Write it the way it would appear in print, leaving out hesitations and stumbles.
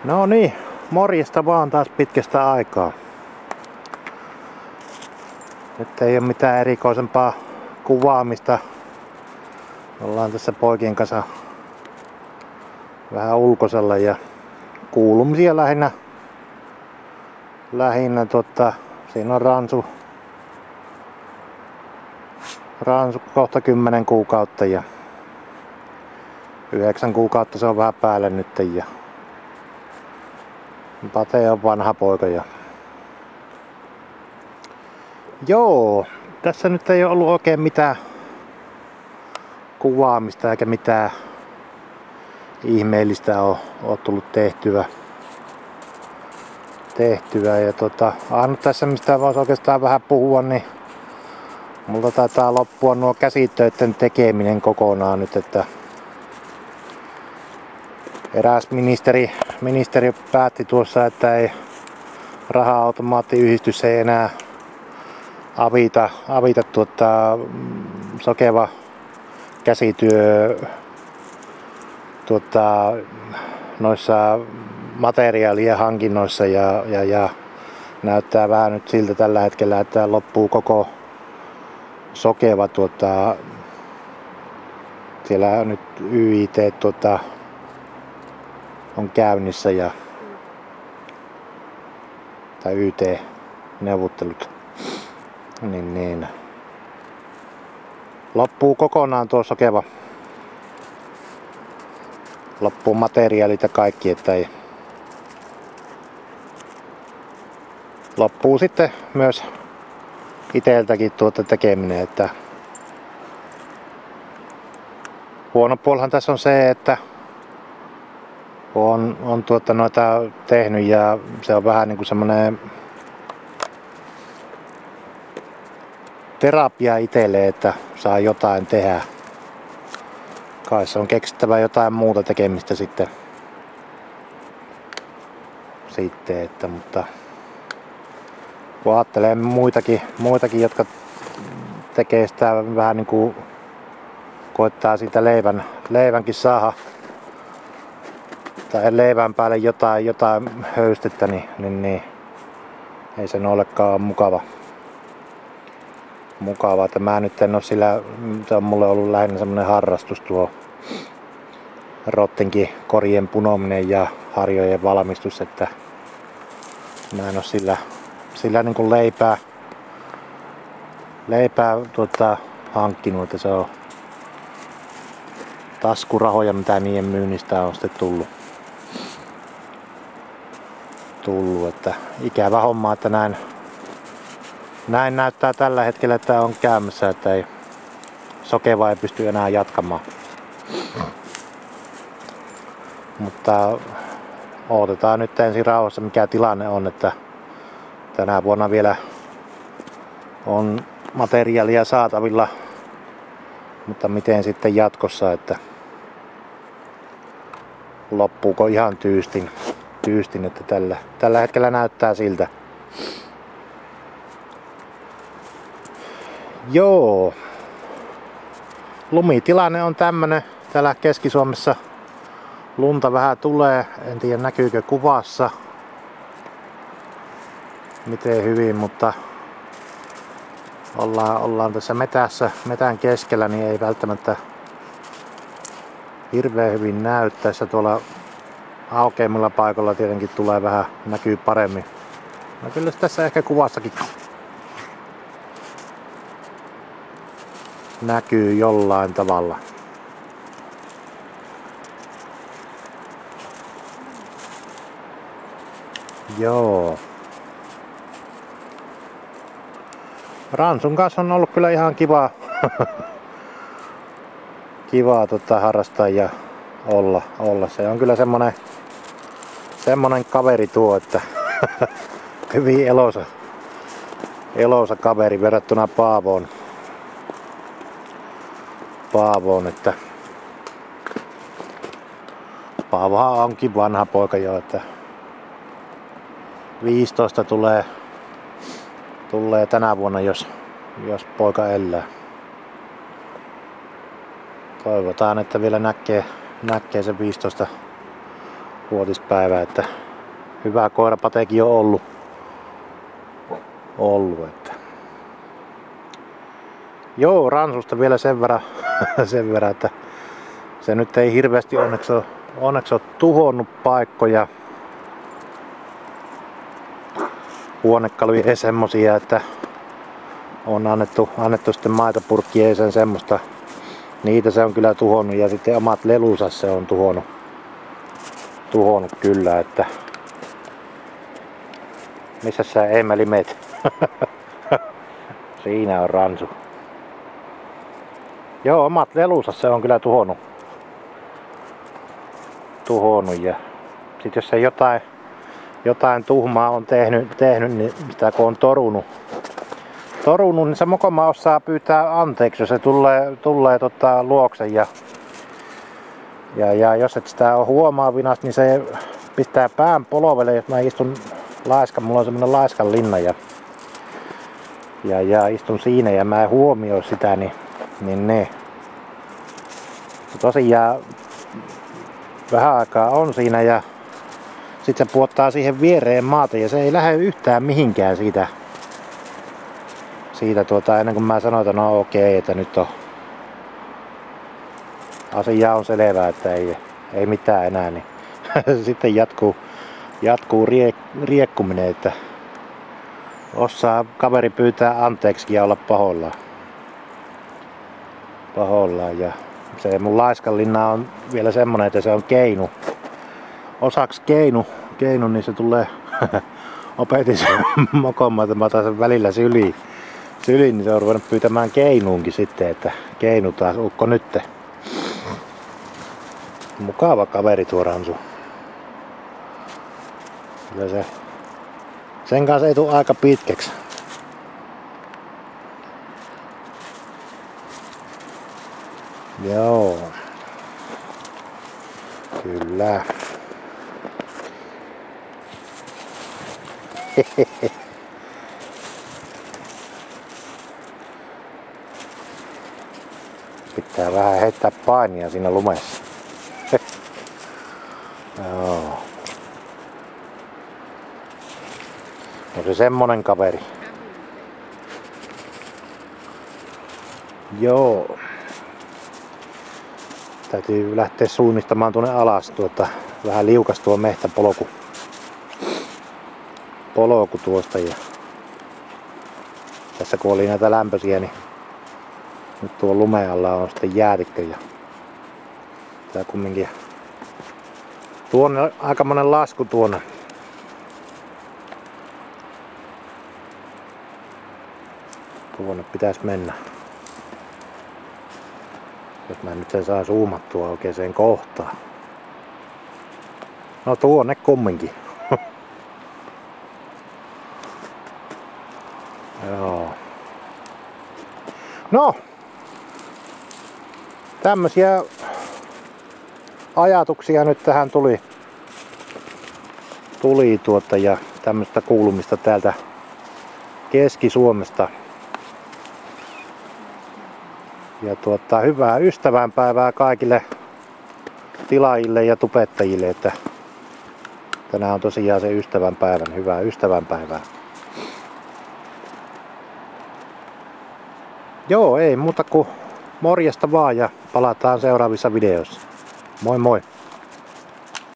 No niin, morjesta vaan taas pitkästä aikaa. Nyt ei ole mitään erikoisempaa kuvaamista. Ollaan tässä poikien kanssa vähän ulkosella ja kuulumisia lähinnä siinä on Ransu kohta 10 kuukautta ja 9 kuukautta se on vähän päälle nyt ja Pate on vanha poika ja joo, tässä nyt ei ole ollut oikein mitään kuvaamista eikä mitään ihmeellistä ole tullut tehtyä ja ainut tässä mistä voisi oikeastaan vähän puhua, niin multa taitaa loppua nuo käsitöiden tekeminen kokonaan nyt, että eräs ministeri päätti tuossa, että ei raha-automaattiyhdistys ei enää avita sokeva käsityö noissa materiaalien hankinnoissa ja näyttää vähän nyt siltä tällä hetkellä, että loppuu koko sokeva siellä nyt YIT on käynnissä tai YT-neuvottelut, niin loppuu kokonaan tuo sokeva. Loppuu materiaalit ja kaikki, että ei. Loppuu sitten myös iteltäkin tekeminen, että huono puolihan tässä on se, että on noita tehnyt ja se on vähän niinku semmonen terapia itselle, että saa jotain tehdä. Kai se on keksittävä jotain muuta tekemistä sitten että, mutta kun ajattelee muitakin, jotka tekee sitä vähän niinku koittaa siitä leivänkin saada tai leivän päälle jotain höystettä, niin ei sen olekaan mukava. Että mä nyt en oo sillä, se on mulle ollut lähinnä semmonen harrastus tuo rottinkin korien punominen ja harjojen valmistus, että mä en oo sillä niin kuin leipää hankkinut, että se on taskurahoja, mitä niiden myynnistä on sitten tullut, että ikävä homma, että näin näyttää tällä hetkellä, että on käymässä, että sokeva ei pysty enää jatkamaan. Mutta odotetaan nyt ensin rauhassa, mikä tilanne on, että tänä vuonna vielä on materiaalia saatavilla, mutta miten sitten jatkossa, että loppuuko ihan tyystin, että tällä hetkellä näyttää siltä. Joo, lumitilanne on tämmönen. Täällä Keski-Suomessa lunta vähän tulee, en tiedä näkyykö kuvassa miten hyvin, mutta ollaan tässä metän keskellä, niin ei välttämättä hirveän hyvin näy. Tässä tuolla aukeimmilla paikoilla tietenkin tulee vähän, näkyy paremmin. No kyllä tässä ehkä kuvassakin näkyy jollain tavalla. Joo. Ransun kanssa on ollut kyllä ihan kiva harrastaa ja olla. Se on kyllä semmonen kaveri tuo, että hyvin eloisa kaveri verrattuna Paavoon, että Paavohan onkin vanha poika jo, että 15 tulee tänä vuonna, jos poika elää. Toivotaan, että vielä näkee sen 15 vuotispäivä, että hyvä koirapatekin on ollut että. Joo, Ransusta vielä sen verran, että se nyt ei hirveästi onneksi ole tuhonnut paikkoja. Huonekalvi ei semmosia, että on annettu sitten maitopurkkia, ei sen semmoista. Niitä se on kyllä tuhonnut ja sitten omat lelunsa se on tuhonnut kyllä, että missä sä Emeli meet? Siinä on Ransu. Joo, omat lelunsa se on kyllä tuhonnut ja sit jos se jotain tuhmaa on tehnyt niin sitä kun on torunut, niin se mokoma osaa pyytää anteeksi, jos se tulee luokse ja jos et sitä ole huomaavinasta, niin se pistää pään polvelle, jos mä istun mulla on semmonen laiskan linna ja istun siinä ja mä en huomioi sitä, niin ne. Tosiaan vähän aikaa on siinä ja sit se puottaa siihen viereen maata ja se ei lähde yhtään mihinkään siitä ennen kuin mä sanoin, että no okei, että nyt on asia on selvää, että ei mitään enää, niin sitten jatkuu riekkuminen, että osaa kaveri pyytää anteeksikin ja olla pahollaan ja se mun laiskanlinna on vielä semmonen, että se on keinu. Osaksi keinu, niin se tulee opetin sen mokomaan, että mä otan sen välillä syliin, niin se on ruvennut pyytämään keinuunkin sitten, että keinu taas, ukko nytte. Mukava kaveri tuo Ransu. Kyllä sen kanssa ei tule aika pitkäksi. Joo. Kyllä. Pitää vähän heittää painia siinä lumessa. Joo. On se semmonen kaveri. Joo. Täytyy lähteä suunnistamaan tuonne alas vähän liukas tuo mehtäpolku tuosta ja tässä kun oli näitä lämpöisiä, niin nyt tuo lumen alla on sitten jäätikkö ja tää kumminkin tuonne aikamoinen lasku tuonne. Tuonne pitäisi mennä. Jos mä nyt sen saan zoomattua oikeeseen kohtaan. No tuonne kumminkin. Joo. No. Tämmösiä ajatuksia nyt tähän tuli ja tämmöistä kuulumista täältä Keski-Suomesta. Ja hyvää ystävänpäivää kaikille tilaajille ja tubettajille, että tänään on tosiaan se ystävänpäivän. Hyvää ystävänpäivää. Joo, ei muuta kuin morjesta vaan ja palataan seuraavissa videoissa. Moi moi!